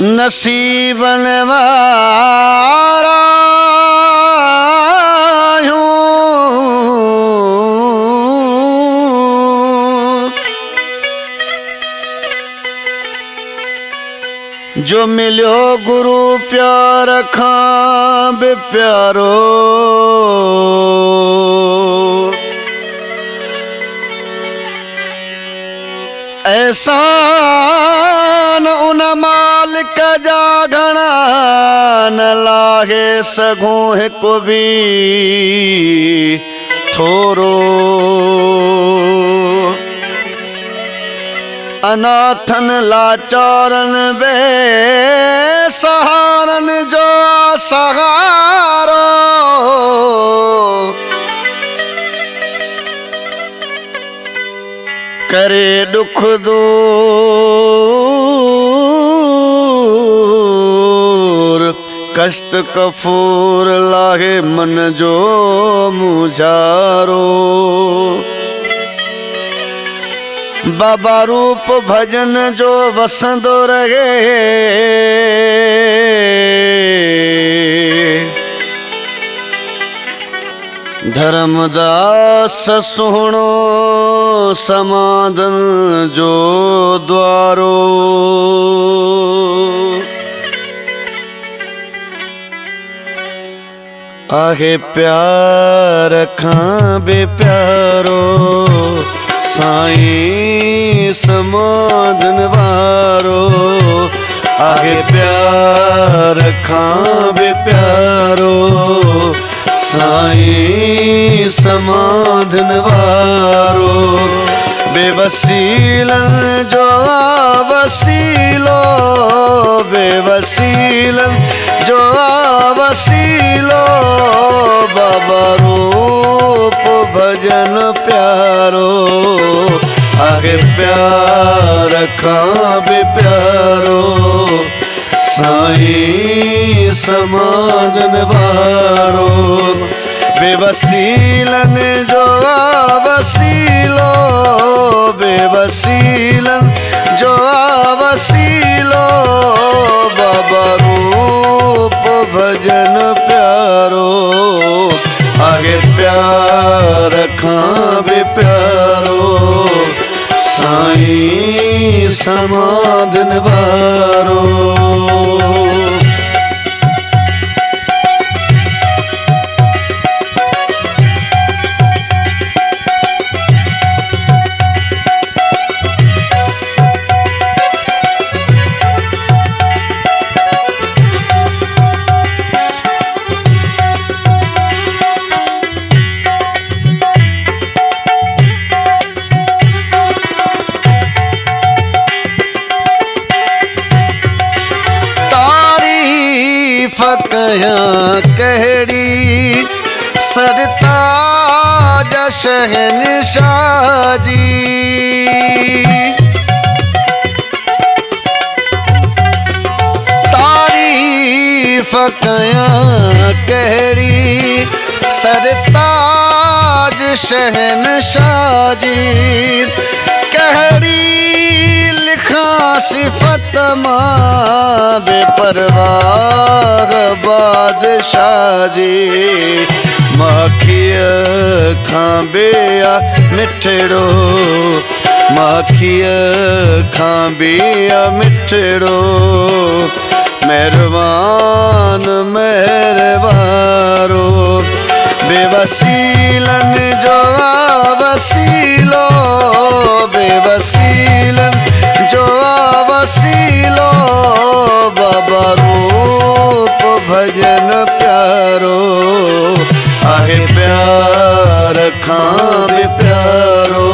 नसीबन वारा जो मिलो गुरु प्यार खां बे प्यारो। एहसान उन मालिक जा घणा न लाहे सघूं हिकु बि थोरो। अनाथन लाचारन बे सहारन जो सहारो। करे दुख दूर कष्ट कफूर लाहे मन जो मुझारो। बाबा रूप भजन जो वसंदो रहे। धर्मदास सुहणो समाधन जो द्वारो। आहे प्यार खां बे प्यारो साईं समाधन वारो। आहे प्यार खां बे प्यारो साईं समाधन वारो। बेवसीलन जो वसीलो बेवसीलन जो वसीलो। बाबा रूप भजन प्यारो। आगे प्यार खां बे प्यारो साईं समाधन वारो। बेवसीलन जो वसीलो बेवसीलन जो वसीलो। बाबा रूप भजन प्यारो। आगे प्यार खां बे प्यारो साईं समाधन वारो। कयां कहड़ी सरताज शहनशाह जी। तारीफ कयां कहड़ी सरताज शहनशाह जी। कहड़ी लिखां सिफत मां बेपरवाह बादशाह जी। माखिया खां बेआ मिठड़ो माखिया खां बेआ मिठड़ो। मेहरबान मेहरबारो बेवसीलन जो वसीलो बेवसीलन जो वसीलो। बाबा रूप भजन प्यारो। आहे प्यार खां बे प्यारो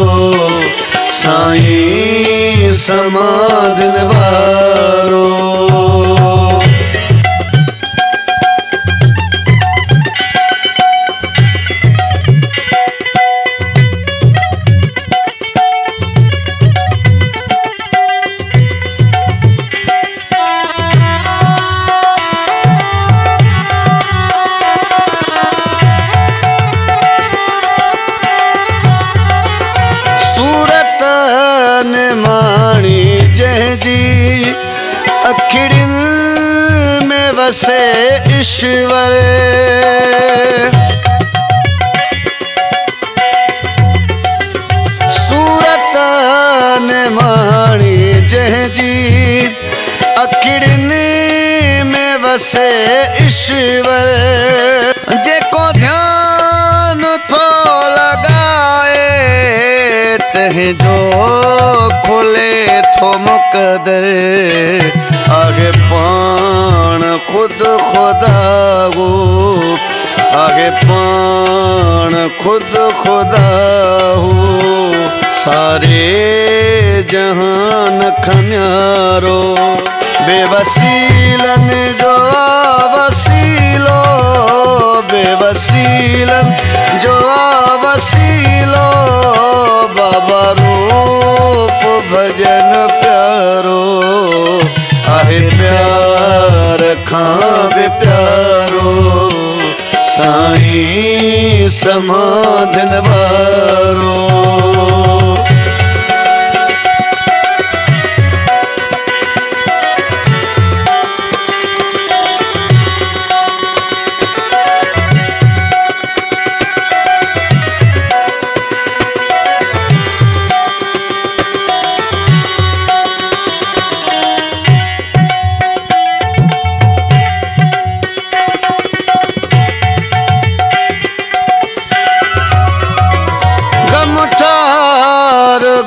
साईं समाधन वारो। अखिड़िन में वसे ईश्वर। सूरत ने माणी जंहिंजी अखिड़िन में वसे ईश्वर। जेको ध्यान थो लगाए तंहिंजो खुले थो मुक़दर। आगे पाण खुद खुदा हो, आगे पाण खुद खुदा हो। सारे जहान खन्यारो बेवसीलन जो वसीलो, बेवसीलन जो वसीलो। बाबा रूप भजन प्यारो, आहे प्यार खां बि प्यारो। साईं समाधन वारो।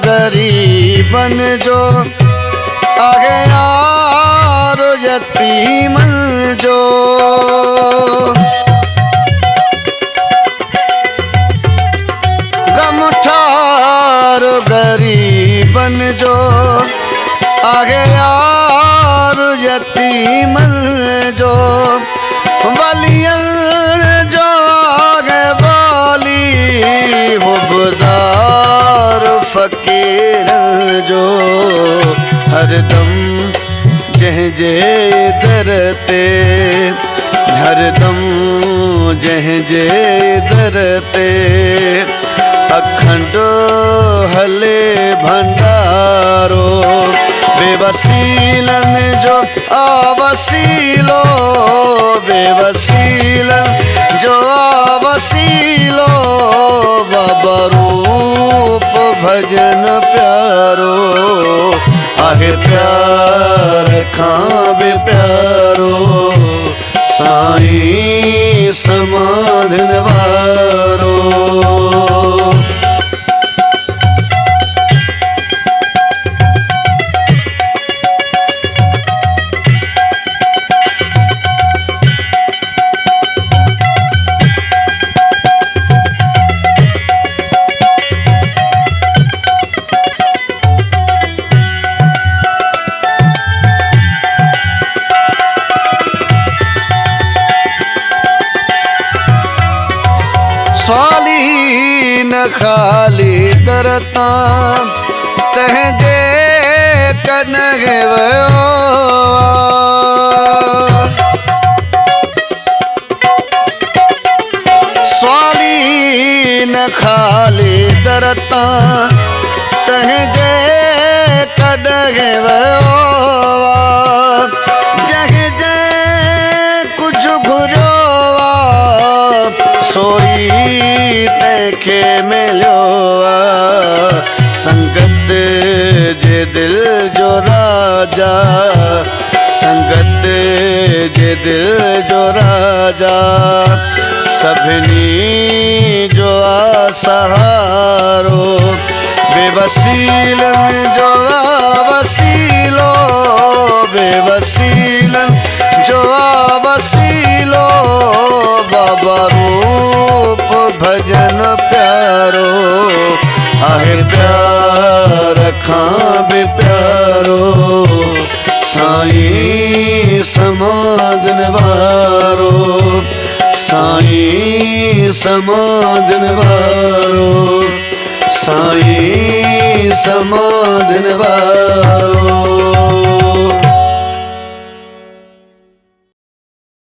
गरीबन जो आगे यार यतीमन जो। गमठार गरीबन जो आगे यार यतीमन जो। वलियन जो आगे वाली हुबदार फकीर जो। हरदम जंहिंजे दर ते, हरदम जंहिंजे दर ते अखंड हले भंडारो। बेवसीलन जो आवसीलो, बेवसीलन जो आवसीलो। बाबा रूप भजन प्यारो, आहे प्यार खां बि प्यारो। साईं समाधन वारो। स्वाली न खाली दरता तंहिंजे कनगे वयो। स्वाली न खाली दरता तंहिंजे कनगे वयो। जंहिंजे कुझु घुरियो सोई तंहिंखे मिलियो। संगत जे दिल जो राजा, संगत जे दिल जो राजा। सभिनी जो सहारो। बेवसीलन जो वसीलो, बेवसीलन जो वसीलो। बाबा रूप भजन प्यारो, आहे प्यार खां बि प्यारो। साईं समाधन वारो, साईं समाधन वारो। साईं समाधन वारो।